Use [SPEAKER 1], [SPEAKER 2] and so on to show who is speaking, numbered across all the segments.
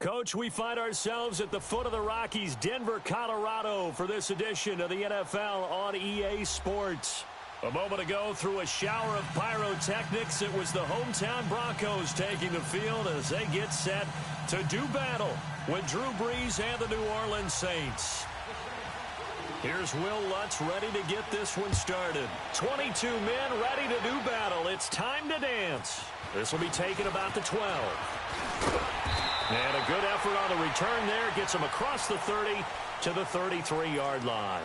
[SPEAKER 1] Coach, we find ourselves at the foot of the Rockies, Denver, Colorado, for this edition of the NFL on EA Sports. A moment ago, through a shower of pyrotechnics, it was the hometown Broncos taking the field as they get set to do battle with Drew Brees and the New Orleans Saints. Here's Will Lutz ready to get this one started. 22 men ready to do battle. It's time to dance. This will be taken about the 12. And a good effort on the return there. Gets him across the 30 to the 33-yard line.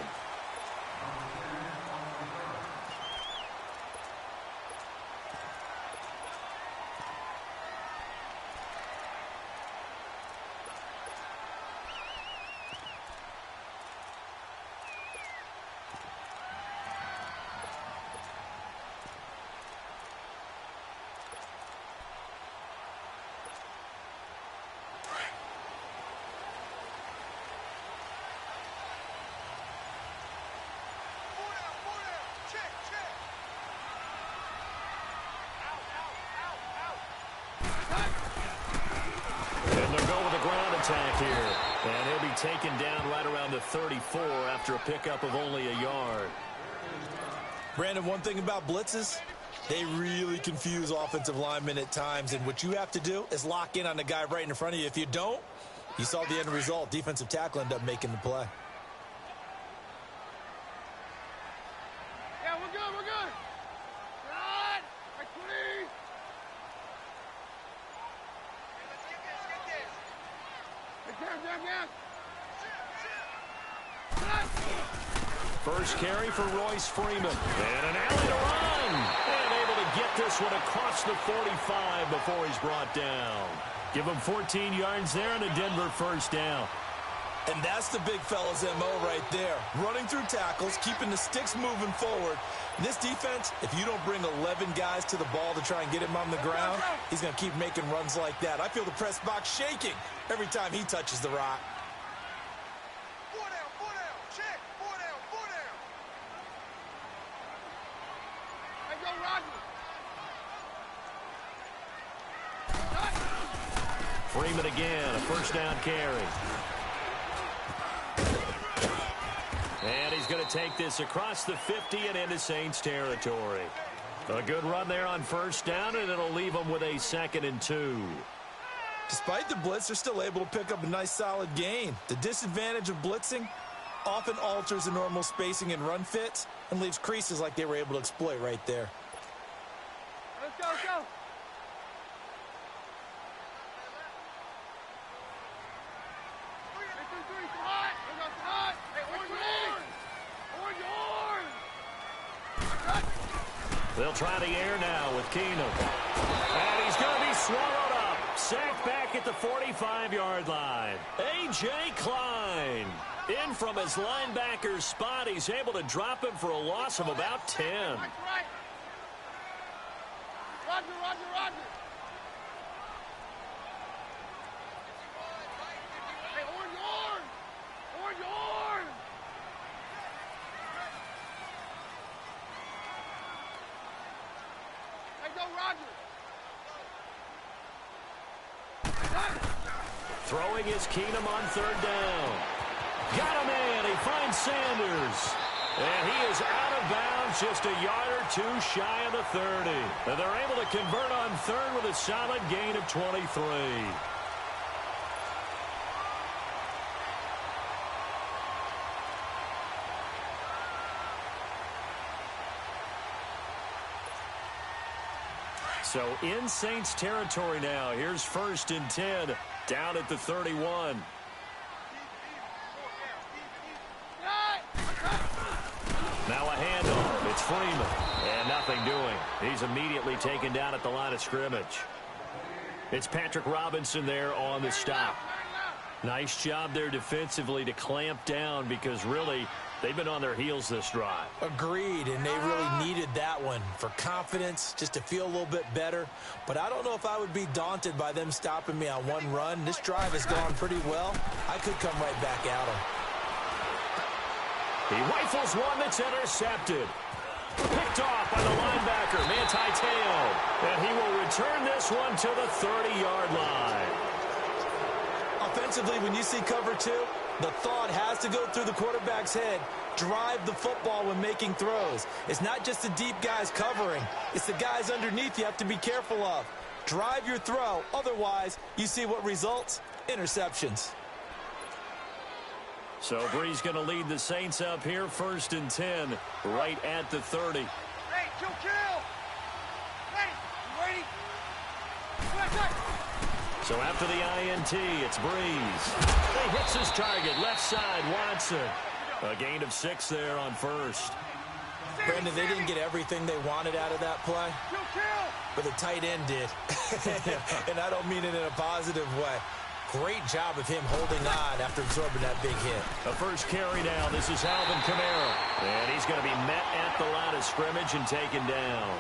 [SPEAKER 1] Attack here, and he'll be taken down right around the 34 after a pickup of only a yard.
[SPEAKER 2] Brandon, one thing about blitzes, they really confuse offensive linemen at times, and what you have to do is lock in on the guy right in front of you. If you don't, you saw the end result. Defensive tackle ended up making the play.
[SPEAKER 3] Yeah, we're good, we're good. Good.
[SPEAKER 1] First carry for Royce Freeman. And an alley to run. And able to get this one across the 45 before he's brought down. Give him 14 yards there and a Denver first down.
[SPEAKER 2] And that's the big fella's MO right there. Running through tackles, keeping the sticks moving forward. This defense, if you don't bring 11 guys to the ball to try and get him on the ground, he's going to keep making runs like that. I feel the press box shaking every time he touches the rock.
[SPEAKER 3] Four down, check, four down. Hey, go, Roger.
[SPEAKER 1] Freeman again, a first down carry. And he's going to take this across the 50 and into Saints territory. A good run there on first down, and it'll leave them with a 2nd and 2.
[SPEAKER 2] Despite the blitz, they're still able to pick up a nice, solid gain. The disadvantage of blitzing often alters the normal spacing and run fits and leaves creases like they were able to exploit right there.
[SPEAKER 3] Let's go.
[SPEAKER 1] They'll try the air now with Keenum. And he's going to be swallowed up. Sacked back at the 45-yard line. A.J. Klein. In from his linebacker spot. He's able to drop him for a loss of about 10.
[SPEAKER 3] Right. Roger. Hey, orange horn. Hey, go, Roger.
[SPEAKER 1] Throwing is Keenum on third down. Got him in. He finds Sanders. And he is out of bounds just a yard or two shy of the 30. And they're able to convert on third with a solid gain of 23. So in Saints territory now. Here's 1st and 10 down at the 31. Now a handoff. It's Freeman. And nothing doing. He's immediately taken down at the line of scrimmage. It's Patrick Robinson there on the stop. Nice job there defensively to clamp down because really they've been on their heels this drive.
[SPEAKER 2] Agreed, and they really needed that one for confidence, just to feel a little bit better. But I don't know if I would be daunted by them stopping me on one run. This drive has gone pretty well. I could come right back at them.
[SPEAKER 1] He rifles one that's intercepted. Picked off by the linebacker, Manti Te'o. And he will return this one to the 30-yard line.
[SPEAKER 2] Defensively, when you see cover two, the thought has to go through the quarterback's head. Drive the football when making throws. It's not just the deep guys covering. It's the guys underneath you have to be careful of. Drive your throw. Otherwise, you see what results? Interceptions.
[SPEAKER 1] So Bree's going to lead the Saints up here, 1st and 10, right at the 30.
[SPEAKER 3] Hey, kill. Ready? You ready? Quick.
[SPEAKER 1] So after the INT, it's Breeze. He hits his target, left side, Watson. A gain of 6 there on first.
[SPEAKER 2] Brandon, they didn't get everything they wanted out of that play, but the tight end did. And I don't mean it in a positive way. Great job of him holding on after absorbing that big hit.
[SPEAKER 1] A first carry now. This is Alvin Kamara. And he's going to be met at the line of scrimmage and taken down.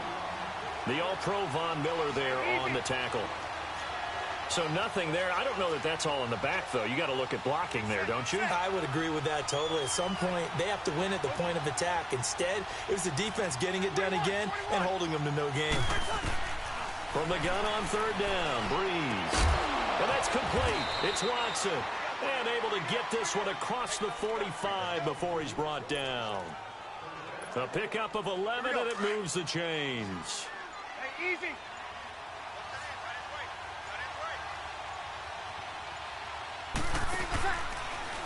[SPEAKER 1] The All-Pro Von Miller there on the tackle. So nothing there. I don't know that that's all in the back, though. You got to look at blocking there, don't you?
[SPEAKER 2] I would agree with that totally. At some point, they have to win at the point of attack. Instead, it was the defense getting it done again and holding them to no gain.
[SPEAKER 1] From the gun on 3rd down, Breeze. And that's complete. It's Watson. And able to get this one across the 45 before he's brought down. A pickup of 11, and it moves the chains.
[SPEAKER 3] Hey, easy.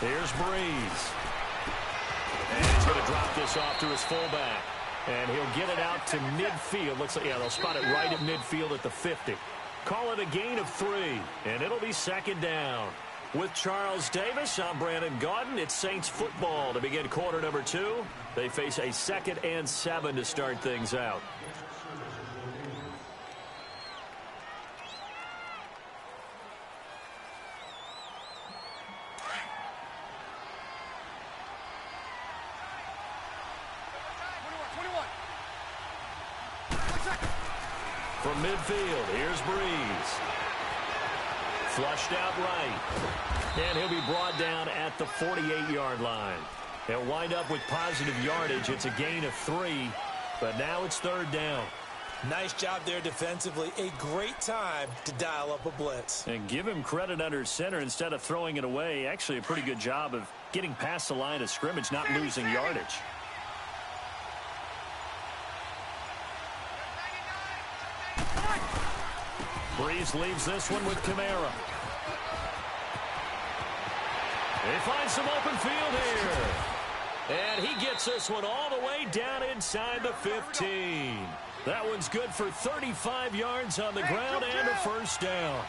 [SPEAKER 1] Here's Breeze. And he's going to drop this off to his fullback. And he'll get it out to midfield. Looks like, yeah, they'll spot it right at midfield at the 50. Call it a gain of 3, and it'll be 2nd down. With Charles Davis, I'm Brandon Gaudin. It's Saints football to begin quarter number 2. They face a 2nd and 7 to start things out. From midfield, here's Breeze. Flushed out right. And he'll be brought down at the 48-yard line. He'll wind up with positive yardage. It's a gain of 3, but now it's 3rd down.
[SPEAKER 2] Nice job there defensively. A great time to dial up a blitz.
[SPEAKER 1] And give him credit under center instead of throwing it away. Actually, a pretty good job of getting past the line of scrimmage, not losing yardage. Breeze leaves this one with Kamara. He finds some open field here. And he gets this one all the way down inside the 15. That one's good for 35 yards on the ground and a 1st down.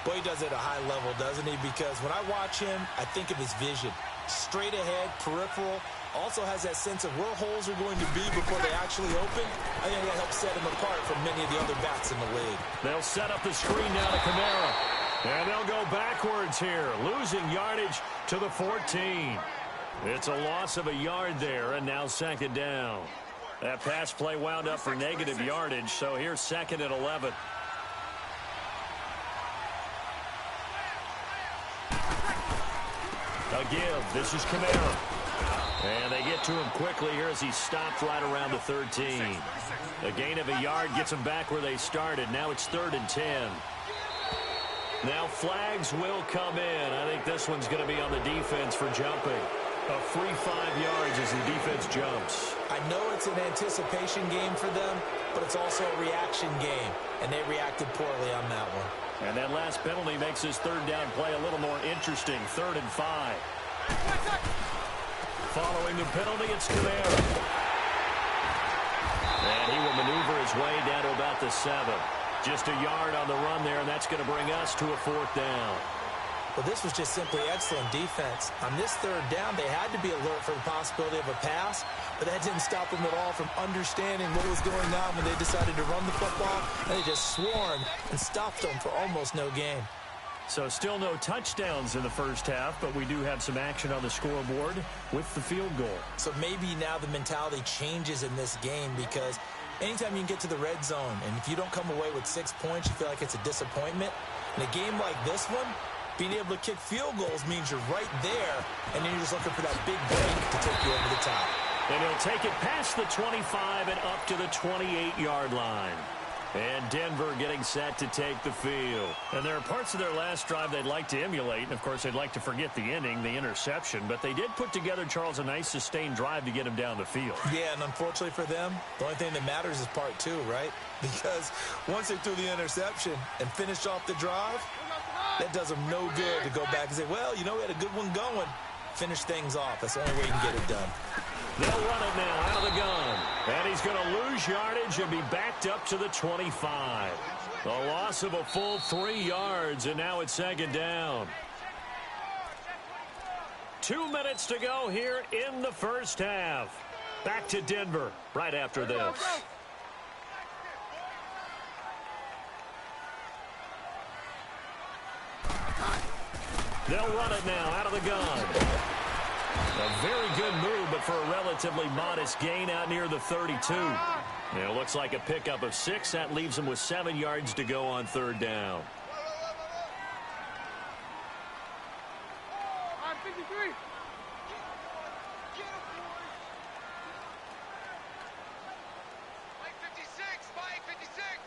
[SPEAKER 2] Boy, he does it at a high level, doesn't he? Because when I watch him, I think of his vision. Straight ahead, peripheral. Also has that sense of where holes are going to be before they actually open. I think that helps set him apart from many of the other backs in the league.
[SPEAKER 1] They'll set up the screen now to Kamara. And they'll go backwards here, losing yardage to the 14. It's a loss of a yard there, and now 2nd down. That pass play wound up for negative yardage, so here's 2nd and 11. A give. This is Kamara. And they get to him quickly here as he stopped right around the 13. A gain of a yard gets them back where they started. Now it's 3rd and 10. Now flags will come in. I think this one's going to be on the defense for jumping. A free 5 yards as the defense jumps.
[SPEAKER 2] I know it's an anticipation game for them, but it's also a reaction game, and they reacted poorly on that one.
[SPEAKER 1] And that last penalty makes this 3rd down play a little more interesting. 3rd and 5. Following the penalty, it's Kamara. And he will maneuver his way down to about the 7. Just a yard on the run there, and that's going to bring us to a 4th down.
[SPEAKER 2] Well, this was just simply excellent defense. On this 3rd down, they had to be alert for the possibility of a pass, but that didn't stop them at all from understanding what was going on when they decided to run the football, and they just swarmed and stopped them for almost no gain.
[SPEAKER 1] So still no touchdowns in the first half, but we do have some action on the scoreboard with the field goal.
[SPEAKER 2] So maybe now the mentality changes in this game, because anytime you can get to the red zone, and if you don't come away with 6 points, you feel like it's a disappointment. In a game like this one, being able to kick field goals means you're right there, and then you're just looking for that big break to take you over the top.
[SPEAKER 1] And he'll take it past the 25 and up to the 28-yard line. And Denver getting set to take the field. And there are parts of their last drive they'd like to emulate. And, of course, they'd like to forget the inning, the interception. But they did put together, Charles, a nice sustained drive to get him down the field.
[SPEAKER 2] Yeah, and unfortunately for them, the only thing that matters is part two, right? Because once they threw the interception and finished off the drive, that does them no good to go back and say, well, you know, we had a good one going. Finish things off. That's the only way you can get it done.
[SPEAKER 1] They'll run it now out of the gun. And he's going to lose yardage and be backed up to the 25. The loss of a full 3 yards, and now it's second down. 2 minutes to go here in the first half. Back to Denver right after this. They'll run it now out of the gun. A very good move, but for a relatively modest gain out near the 32. And it looks like a pickup of 6. That leaves them with 7 yards to go on third down.
[SPEAKER 3] 53.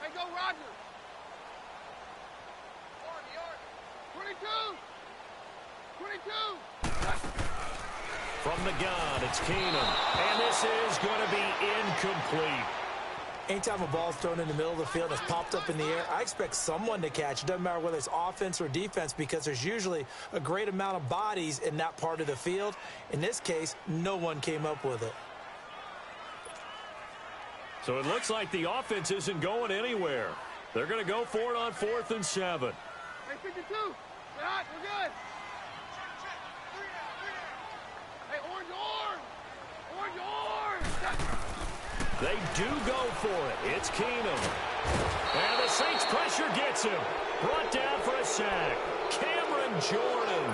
[SPEAKER 3] Hey, go Roger. 22. 22.
[SPEAKER 1] From the gun, it's Keenum. And this is going to be incomplete.
[SPEAKER 2] Anytime a ball's thrown in the middle of the field and it's popped up in the air, I expect someone to catch. It doesn't matter whether it's offense or defense, because there's usually a great amount of bodies in that part of the field. In this case, no one came up with it.
[SPEAKER 1] So it looks like the offense isn't going anywhere. They're going to go for it on 4th and 7.
[SPEAKER 3] Hey, 52. We're hot. We're good. Hey, orange.
[SPEAKER 1] They do go for it. It's Keenum. And the Saints pressure gets him. Brought down for a sack. Cameron Jordan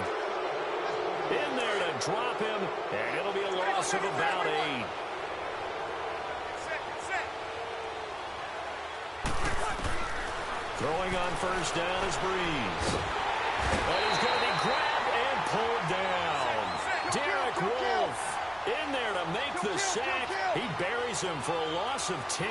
[SPEAKER 1] in there to drop him. And it'll be a loss of about 8. Throwing on first down is Breeze. And he's going to be grabbed and pulled down. Derek Wolfe in there to make the sack. He buries him for a loss of 10.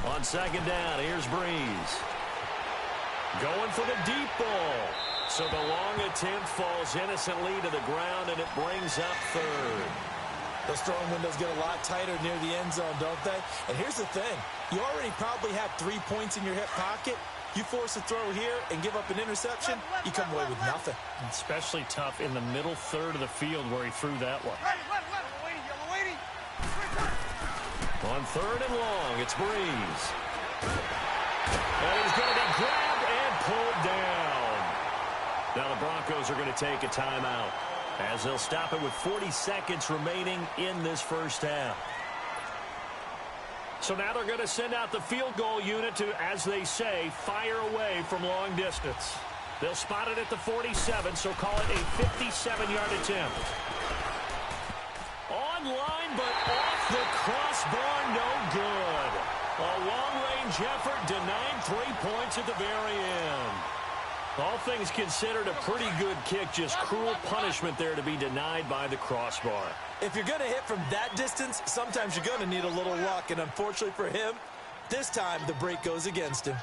[SPEAKER 1] On second down, here's Breeze. Going for the deep ball. So the long attempt falls innocently to the ground, and it brings up third.
[SPEAKER 2] Those throwing windows get a lot tighter near the end zone, don't they? And here's the thing. You already probably have 3 points in your hip pocket. You force a throw here and give up an interception, you come away with nothing.
[SPEAKER 4] Especially tough in the middle third of the field where he threw that one.
[SPEAKER 1] On third and long, it's Breeze. And he's going to be grabbed and pulled down. Now the Broncos are going to take a timeout as they'll stop it with 40 seconds remaining in this first half. So now they're going to send out the field goal unit to, as they say, fire away from long distance. They'll spot it at the 47, so call it a 57-yard attempt. Online, but off the crossbar, no good. A long-range effort denied 3 points at the very end. All things considered, a pretty good kick, just cruel punishment there to be denied by the crossbar.
[SPEAKER 2] If you're going to hit from that distance, sometimes you're going to need a little luck, and unfortunately for him, this time the break goes against him.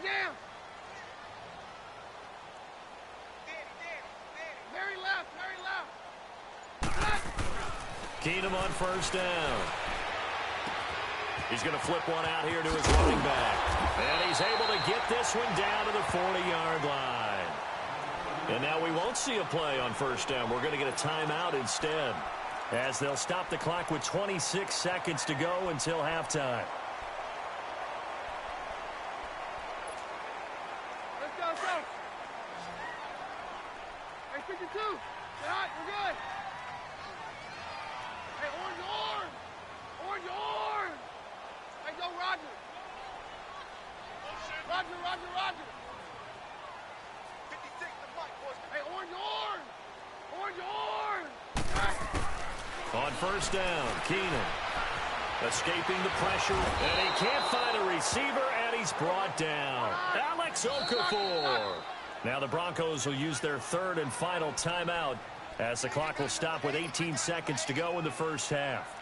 [SPEAKER 3] Down. Very left.
[SPEAKER 1] Keenum on first down. He's going to flip one out here to his running back. And he's able to get this one down to the 40-yard line. And now we won't see a play on first down. We're going to get a timeout instead, as they'll stop the clock with 26 seconds to go until halftime.
[SPEAKER 3] Let's go. Hey, 52. Get hot. We're good. Hey, orange. Hey, go Roger. Roger.
[SPEAKER 1] On first down, Keenan escaping the pressure, and he can't find a receiver, and he's brought down. Alex Okafor. Now the Broncos will use their third and final timeout as the clock will stop with 18 seconds to go in the first half.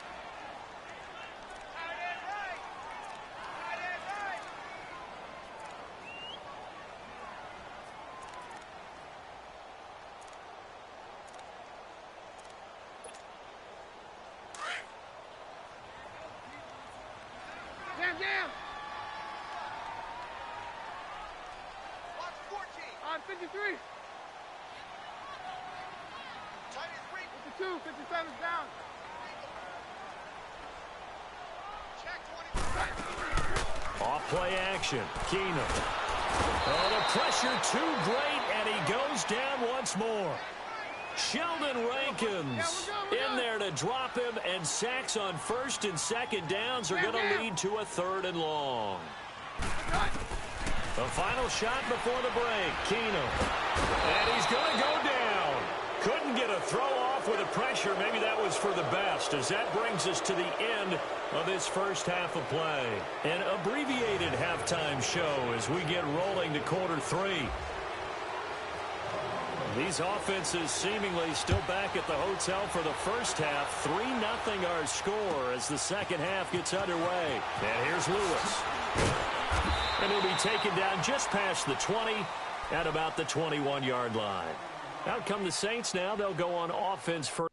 [SPEAKER 3] Jam! Watch 14. On 53. 52, 57's down. Check 20.
[SPEAKER 1] Off play action. Keenan. Oh, the pressure too great, and he goes down once more. Sheldon Rankins in there to drop him, and sacks on first and second downs are going to lead to a third and long. The final shot before the break. Keenan. And he's going to go down. Couldn't get a throw off with the pressure. Maybe that was for the best, as that brings us to the end of this first half of play. An abbreviated halftime show as we get rolling to quarter three. These offenses seemingly still back at the hotel for the first half. 3-0 our score as the second half gets underway. And here's Lewis. And he'll be taken down just past the 20 at about the 21-yard line. Out come the Saints now. They'll go on offense for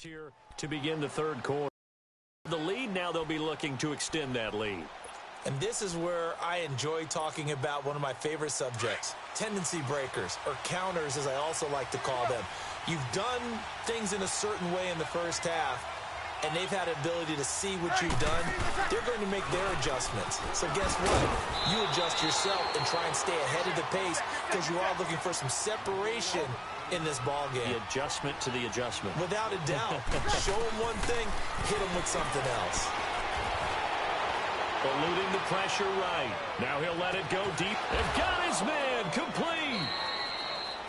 [SPEAKER 1] here to begin the third quarter. The lead now, they'll be looking to extend that lead.
[SPEAKER 2] And this is where I enjoy talking about one of my favorite subjects, tendency breakers, or counters as I also like to call them. You've done things in a certain way in the first half, and they've had an ability to see what you've done. They're going to make their adjustments. So guess what? You adjust yourself and try and stay ahead of the pace because you are looking for some separation in this ball game.
[SPEAKER 1] The adjustment to the adjustment.
[SPEAKER 2] Without a doubt. Show him one thing, hit him with something else.
[SPEAKER 1] Eluding the pressure right. Now he'll let it go deep. And got his man complete.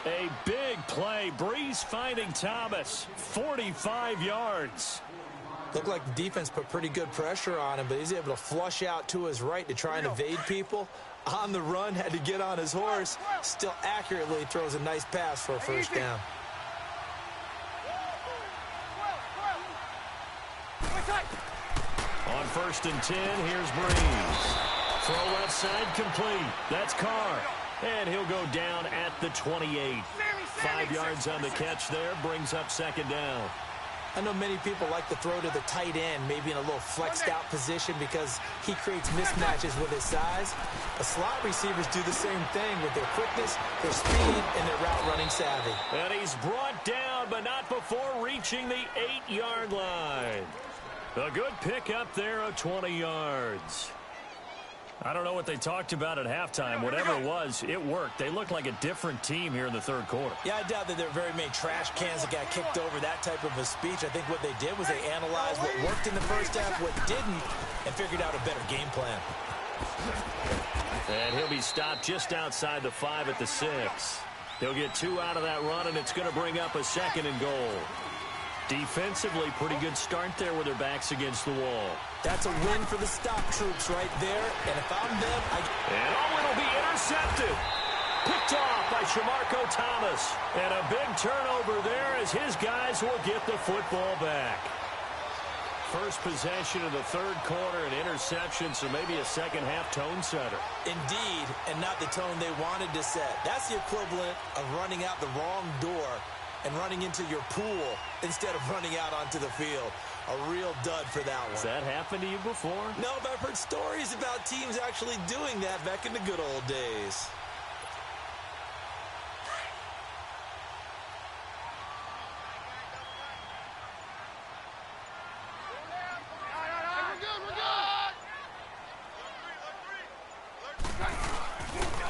[SPEAKER 1] A big play. Breeze finding Thomas. 45 yards.
[SPEAKER 2] Looked like the defense put pretty good pressure on him, but he's able to flush out to his right to try and evade people. On the run, had to get on his horse. Still accurately throws a nice pass for a first down.
[SPEAKER 1] On first and 10, here's Breeze. Throw left side complete. That's Carr. And he'll go down at the 28. 5 yards on the catch there, brings up second down.
[SPEAKER 2] I know many people like to throw to the tight end, maybe in a little flexed out position because he creates mismatches with his size. The slot receivers do the same thing with their quickness, their speed, and their route running savvy.
[SPEAKER 1] And he's brought down, but not before reaching the 8-yard line. A good pick up there of 20 yards. I don't know what they talked about at halftime. Whatever it was, it worked. They looked like a different team here in the third quarter.
[SPEAKER 2] Yeah, I doubt that there are very many trash cans that got kicked over, that type of a speech. I think what they did was they analyzed what worked in the first half, what didn't, and figured out a better game plan.
[SPEAKER 1] And he'll be stopped just outside the 5 at the 6. They'll get 2 out of that run, and it's going to bring up a 2nd and goal. Defensively, pretty good start there with their backs against the wall.
[SPEAKER 2] That's a win for the stop troops right there. And if I'm them,
[SPEAKER 1] it'll be intercepted. Picked off by Shamarko Thomas. And a big turnover there as his guys will get the football back. First possession of the 3rd quarter, an interception, so maybe a second-half tone setter.
[SPEAKER 2] Indeed, and not the tone they wanted to set. That's the equivalent of running out the wrong door and running into your pool instead of running out onto the field. A real dud for that one.
[SPEAKER 1] Has that happened to you before?
[SPEAKER 2] No, but I've heard stories about teams actually doing that back in the good old days.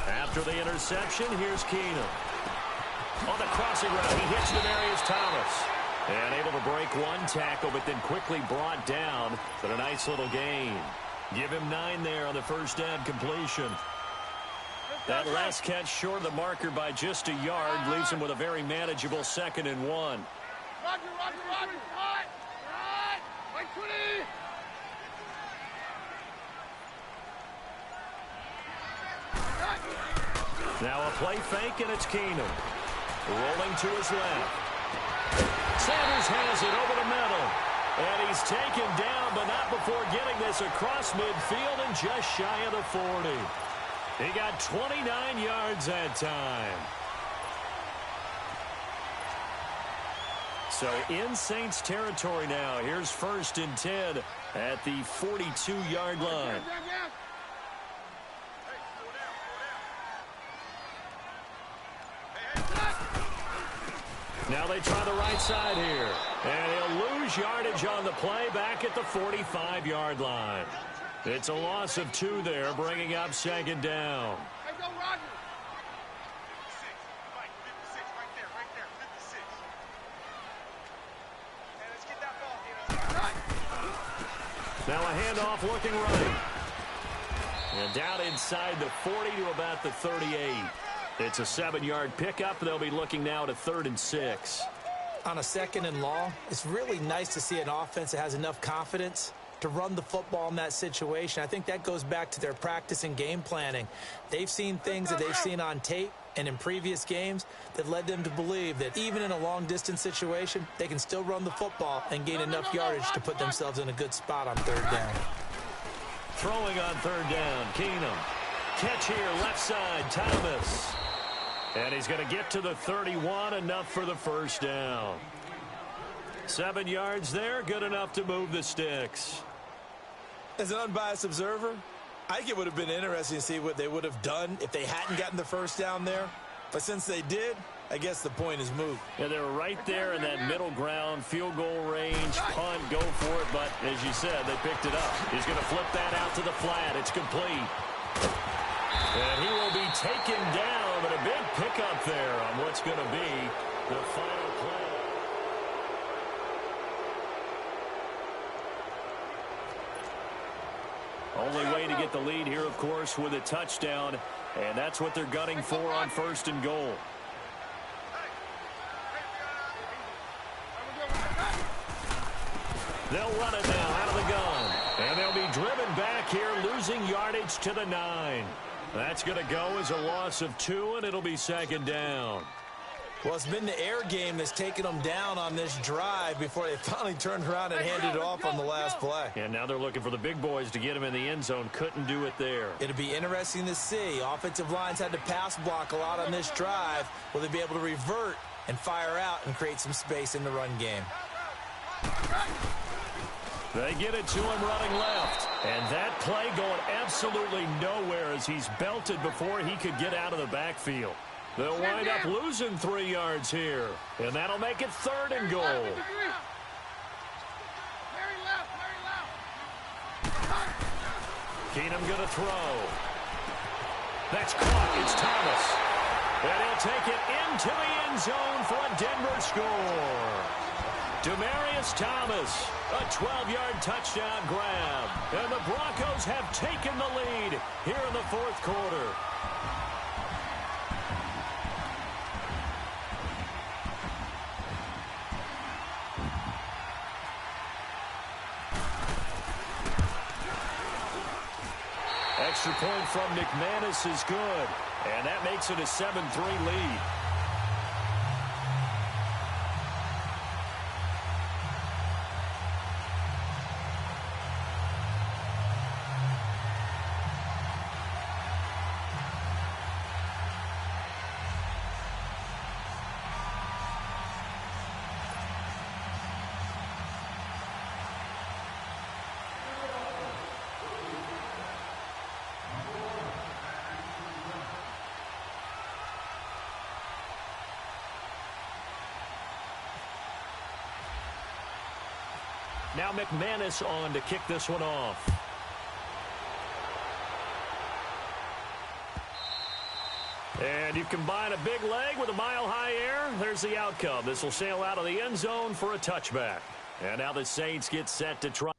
[SPEAKER 1] After the interception, here's Keenum. On the crossing route, he hits Demarius Thomas. And able to break one tackle, but then quickly brought down. But a nice little gain. Give him 9 there on the first down completion. That last catch short of the marker by just a yard leaves him with a very manageable 2nd and 1.
[SPEAKER 3] Roger. Hot. Like 20.
[SPEAKER 1] Now a play fake, and it's Keenum. Rolling to his left. Sanders has it over the middle. And he's taken down, but not before getting this across midfield and just shy of the 40. He got 29 yards that time. So in Saints territory now. Here's 1st and 10 at the 42-yard line. Now they try the right side here. And he'll lose yardage on the play back at the 45-yard line. It's a loss of 2 there, bringing up 2nd down.
[SPEAKER 3] Hey, go, Roger. 56, right there, 56. Hey, let's get that ball,
[SPEAKER 1] Now a handoff looking right. And down inside the 40 to about the 38. It's a 7-yard pickup. They'll be looking now to 3rd and 6.
[SPEAKER 2] On a 2nd and long, it's really nice to see an offense that has enough confidence to run the football in that situation. I think that goes back to their practice and game planning. They've seen things that they've seen on tape and in previous games that led them to believe that even in a long-distance situation, they can still run the football and gain enough yardage to put themselves in a good spot on 3rd down.
[SPEAKER 1] Throwing on 3rd down, Keenum. Catch here, left side, Thomas. And he's going to get to the 31, enough for the first down. 7 yards there, good enough to move the sticks.
[SPEAKER 2] As an unbiased observer, I think it would have been interesting to see what they would have done if they hadn't gotten the first down there. But since they did, I guess the point is moot.
[SPEAKER 1] Yeah, they were right there in that middle ground, field goal range, punt, go for it. But as you said, they picked it up. He's going to flip that out to the flat. It's complete. And he will be taken down, but a big pickup there on what's going to be the final play. Only way to get the lead here, of course, with a touchdown, and that's what they're gunning for on 1st and goal. They'll run it now out of the gun, and they'll be driven back here, losing yardage to the 9. That's going to go as a loss of 2, and it'll be 2nd down.
[SPEAKER 2] Well, it's been the air game that's taken them down on this drive before they finally turned around and handed it off on the last play.
[SPEAKER 1] And now they're looking for the big boys to get him in the end zone. Couldn't do it there.
[SPEAKER 2] It'll be interesting to see. Offensive lines had to pass block a lot on this drive. Will they be able to revert and fire out and create some space in the run game?
[SPEAKER 1] They get it to him running left. And that play going absolutely nowhere as he's belted before he could get out of the backfield. They'll wind up losing 3 yards here. And that'll make it 3rd and goal. Keenum going to throw. That's caught. It's Thomas. And he'll take it into the end zone for a Denver score. Demarius Thomas, a 12-yard touchdown grab. And the Broncos have taken the lead here in the 4th quarter. extra point from McManus is good. And that makes it a 7-3 lead. Now McManus on to kick this one off. And you combine a big leg with a mile-high air. There's the outcome. This will sail out of the end zone for a touchback. And now the Saints get set to try.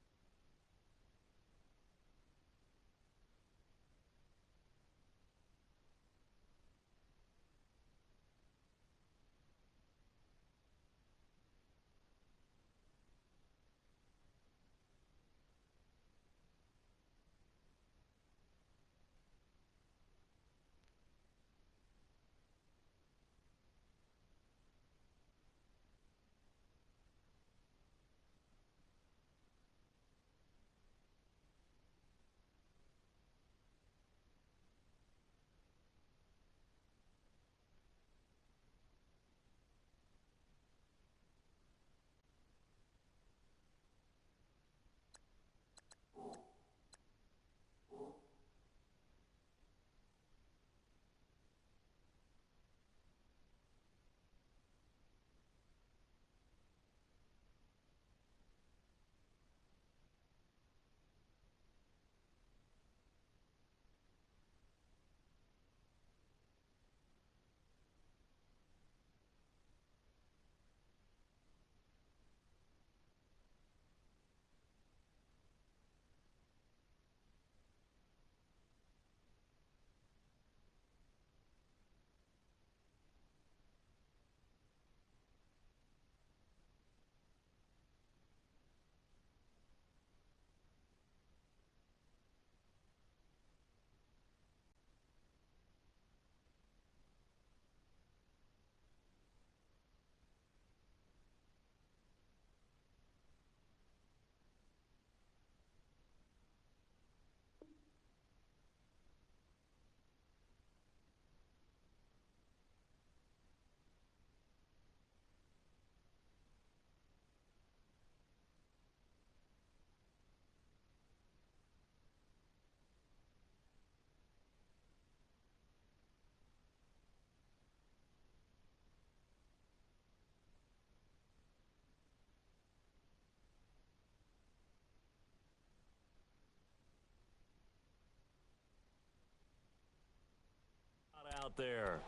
[SPEAKER 1] Out there.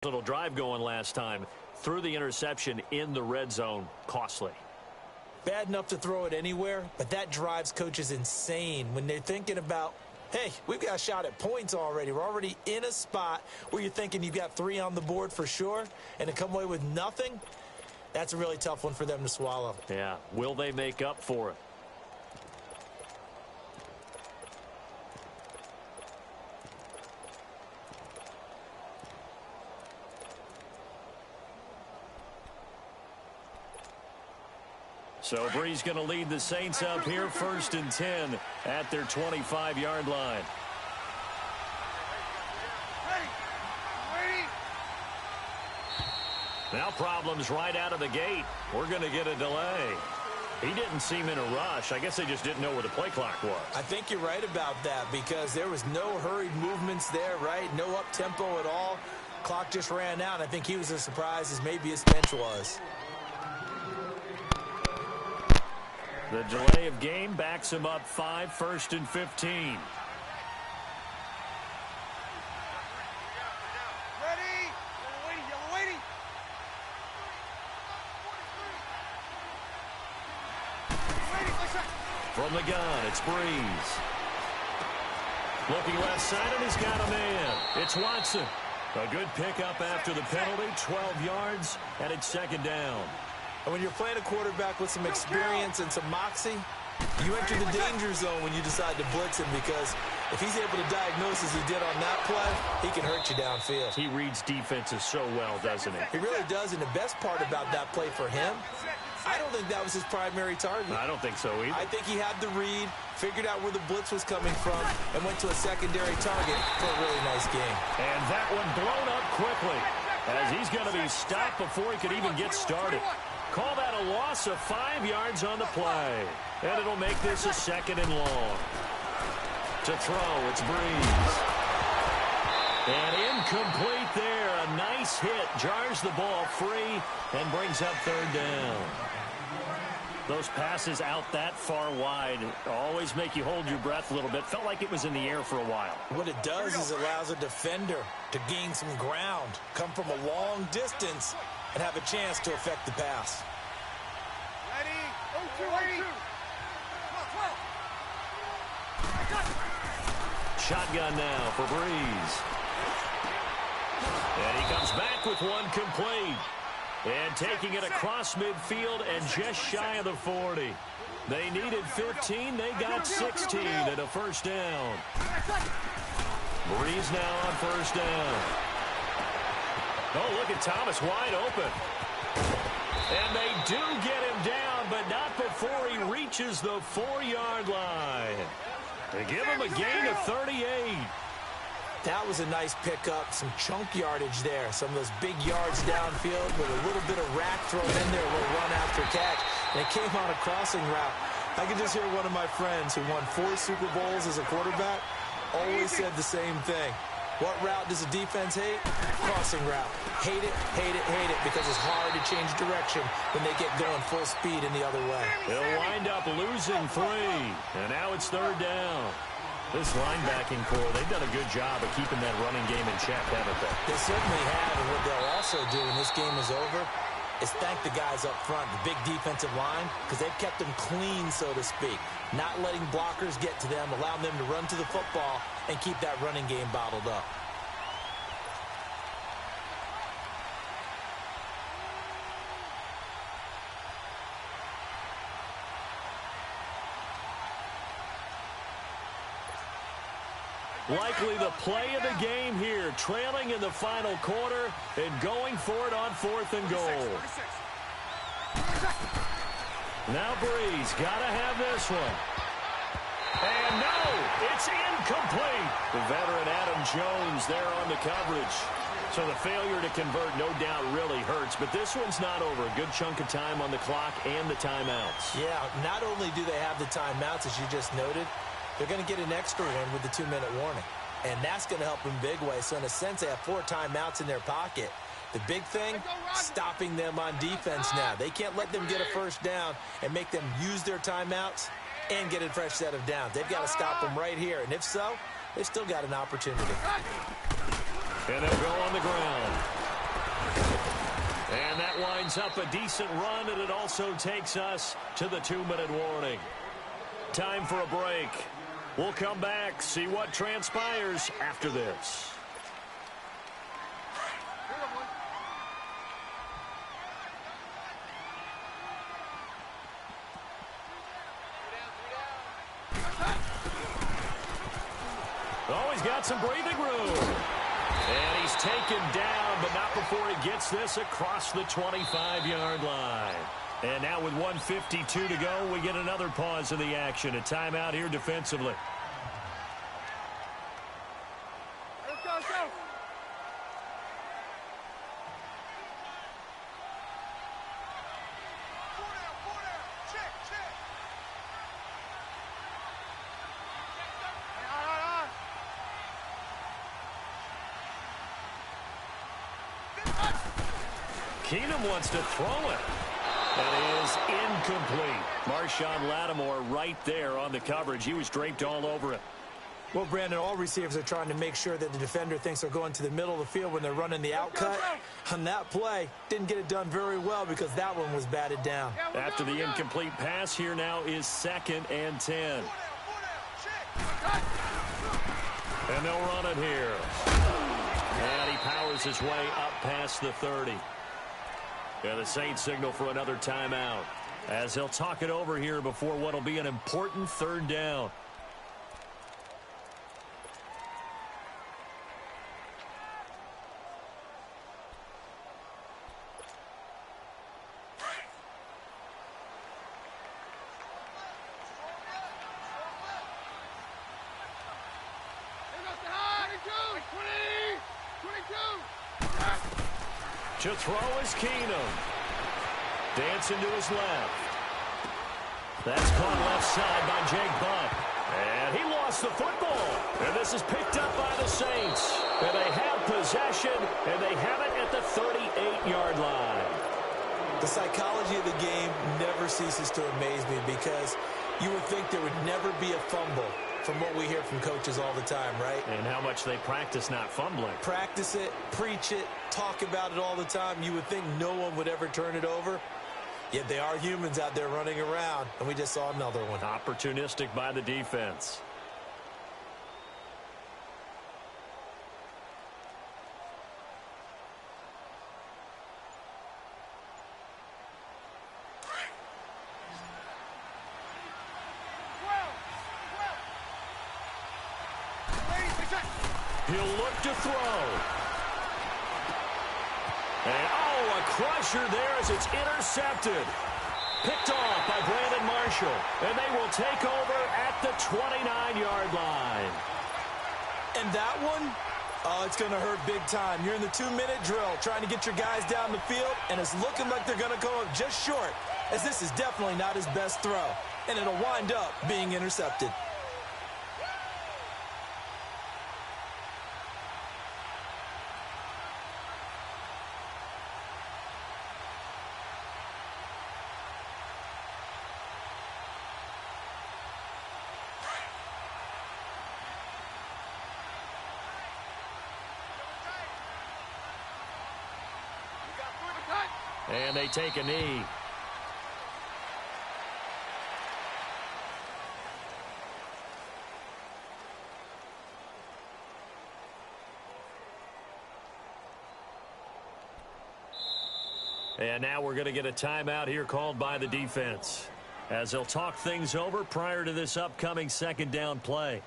[SPEAKER 1] Little drive going last time. Threw the interception in the red zone. Costly.
[SPEAKER 2] Bad enough to throw it anywhere, but that drives coaches insane when they're thinking about, hey, we've got a shot at points already. We're already in a spot where you're thinking you've got 3 on the board for sure, and to come away with nothing, that's a really tough one for them to swallow.
[SPEAKER 1] Yeah. Will they make up for it? So Bree's going to lead the Saints up here 1st and 10 at their 25-yard line. Now problems right out of the gate. We're going to get a delay. He didn't seem in a rush. I guess they just didn't know where the play clock was.
[SPEAKER 2] I think you're right about that because there was no hurried movements there, right? No up-tempo at all. Clock just ran out. I think he was as surprised as maybe his bench was.
[SPEAKER 1] The delay of game backs him up 5, 1st and 15.
[SPEAKER 3] Ready? Yellow waiting.
[SPEAKER 1] From the gun, it's Breeze. Looking left side, and he's got a man. It's Watson. A good pickup after the penalty, 12 yards, and it's 2nd down.
[SPEAKER 2] And when you're playing a quarterback with some experience and some moxie, you enter the danger zone when you decide to blitz him because If he's able to diagnose as he did on that play, he can hurt you downfield.
[SPEAKER 1] He reads defenses so well, doesn't he?
[SPEAKER 2] He really does, and the best part about that play for him, I don't think that was his primary target.
[SPEAKER 1] I don't think so either.
[SPEAKER 2] I think he had the read, figured out where the blitz was coming from, and went to a secondary target for a really nice game.
[SPEAKER 1] And that one blown up quickly, as he's going to be stopped before he could even get started. Call that a loss of 5 yards on the play. And it'll make this a 2nd and long. To throw, it's Breeze. And incomplete there. A nice hit. Jars the ball free and brings up 3rd down. Those passes out that far wide always make you hold your breath a little bit. Felt like it was in the air for a while.
[SPEAKER 2] What it does is allows a defender to gain some ground, come from a long distance, and have a chance to affect the pass.
[SPEAKER 3] Ready? 0-2, 0-2.
[SPEAKER 1] Shotgun now for Breeze. And he comes back with one complete. And taking it across midfield and just shy of the 40. They needed 15. They got 16 and a 1st down. Breeze now on 1st down. Oh, look at Thomas wide open. And they do get him down, but not before he reaches the 4-yard line. They give him a gain of 38.
[SPEAKER 2] That was a nice pickup, some chunk yardage there. Some of those big yards downfield with a little bit of rack thrown in there, a little run after catch. And it came on a crossing route. I could just hear one of my friends who won 4 Super Bowls as a quarterback always said the same thing. What route does the defense hate? Crossing route. Hate it, hate it, hate it, because it's hard to change direction when they get going full speed in the other way.
[SPEAKER 1] They'll wind up losing 3. And now it's 3rd down. This linebacking core, they've done a good job of keeping that running game in check, haven't they?
[SPEAKER 2] They certainly have, and what they'll also do when this game is over is thank the guys up front, the big defensive line, because they've kept them clean, so to speak. Not letting blockers get to them, allowing them to run to the football and keep that running game bottled up.
[SPEAKER 1] Likely the play of the game here, trailing in the final quarter and going for it on 4th and goal. Now Breeze, gotta have this one. And no, it's incomplete. The veteran Adam Jones there on the coverage. So the failure to convert no doubt really hurts, but this one's not over. A good chunk of time on the clock and the timeouts.
[SPEAKER 2] Yeah, not only do they have the timeouts, as you just noted, they're going to get an extra one with the 2-minute warning. And that's going to help in big way. So in a sense, they have 4 timeouts in their pocket. The big thing, stopping them on defense now. They can't let them get a 1st down and make them use their timeouts and get a fresh set of downs. They've got to stop them right here. And if so, they've still got an opportunity.
[SPEAKER 1] And they'll go on the ground. And that winds up a decent run, and it also takes us to the 2-minute warning. Time for a break. We'll come back, see what transpires after this. Oh, he's got some breathing room. And he's taken down, but not before he gets this across the 25-yard line. And now with 1:52 to go, we get another pause in the action. A timeout here defensively.
[SPEAKER 3] Let's go, let's go. Four down. Check.
[SPEAKER 1] Keenum wants to throw it. That is incomplete. Marshawn Lattimore right there on the coverage. He was draped all over it.
[SPEAKER 2] Well, Brandon, all receivers are trying to make sure that the defender thinks they're going to the middle of the field when they're running the out cut. On that play, didn't get it done very well because that one was batted down.
[SPEAKER 1] After the incomplete pass, here now is 2nd and 10. And they'll run it here. And he powers his way up past the 30. And the Saints signal for another timeout as he'll talk it over here before what will be an important 3rd down. To throw is Keenum. Dancing to his left. That's caught left side by Jake Buck. And he lost the football. And this is picked up by the Saints. And they have possession, and they have it at the 38-yard line.
[SPEAKER 2] The psychology of the game never ceases to amaze me because you would think there would never be a fumble from what we hear from coaches all the time, right?
[SPEAKER 1] And how much they practice not fumbling.
[SPEAKER 2] Practice it, preach it, talk about it all the time. You would think no one would ever turn it over. Yet they are humans out there running around, and we just saw another one.
[SPEAKER 1] Opportunistic by the defense. He'll look to throw. And, a crusher there as it's intercepted. Picked off by Brandon Marshall. And they will take over at the 29-yard line.
[SPEAKER 2] And that one, it's going to hurt big time. You're in the 2-minute drill trying to get your guys down the field, and it's looking like they're going to go up just short, as this is definitely not his best throw. And it'll wind up being intercepted.
[SPEAKER 1] And they take a knee. And now we're going to get a timeout here called by the defense, as they'll talk things over prior to this upcoming second down play.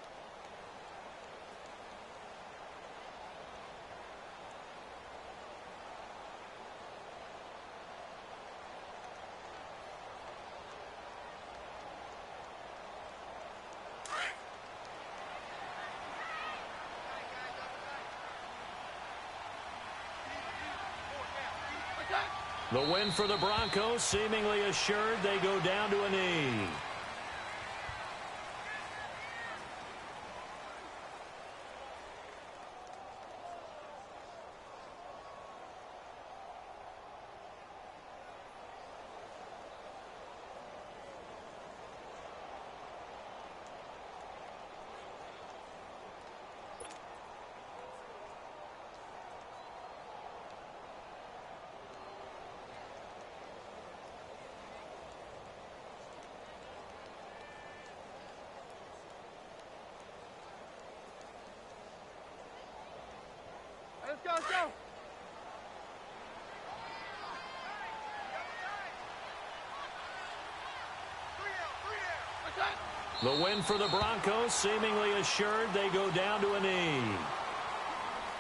[SPEAKER 1] The win for the Broncos, seemingly assured. They go down to a knee.
[SPEAKER 3] Let's go, let's go.
[SPEAKER 1] The win for the Broncos, seemingly assured. They go down to a knee.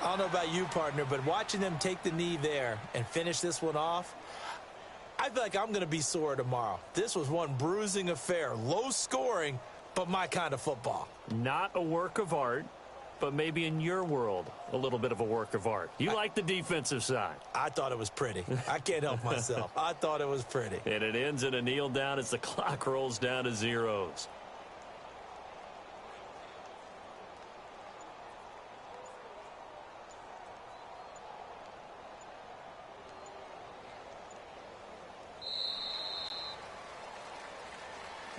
[SPEAKER 2] I don't know about you, partner, but watching them take the knee there and finish this one off, I feel like I'm going to be sore tomorrow. This was one bruising affair. Low scoring, but my kind of football.
[SPEAKER 1] Not a work of art, but maybe in your world, a little bit of a work of art. You like the defensive side.
[SPEAKER 2] I thought it was pretty. I can't help myself. I thought it was pretty.
[SPEAKER 1] And it ends in a kneel down as the clock rolls down to zeros.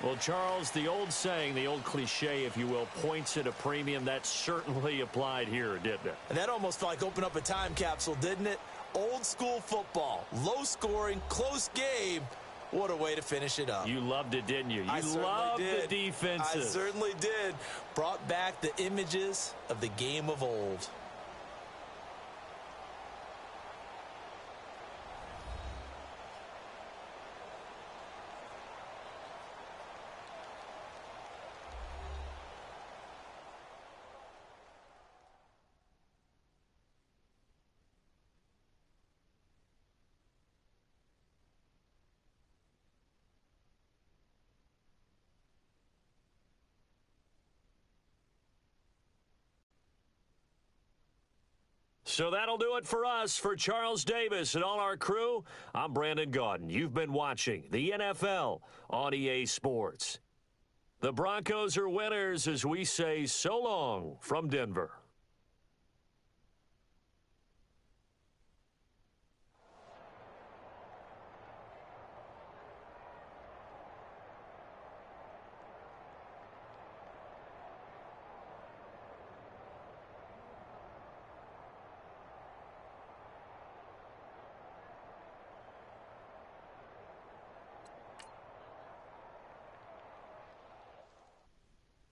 [SPEAKER 1] Well, Charles, the old saying, the old cliche, if you will, points at a premium. That certainly applied here, didn't it?
[SPEAKER 2] And that almost felt like open up a time capsule, didn't it? Old school football, low scoring, close game. What a way to finish it up.
[SPEAKER 1] You loved it, didn't you?
[SPEAKER 2] I
[SPEAKER 1] You loved
[SPEAKER 2] did.
[SPEAKER 1] the defenses.
[SPEAKER 2] I certainly did. Brought back the images of the game of old.
[SPEAKER 1] So that'll do it for us. For Charles Davis and all our crew, I'm Brandon Gaudin. You've been watching the NFL on EA Sports. The Broncos are winners as we say so long from Denver.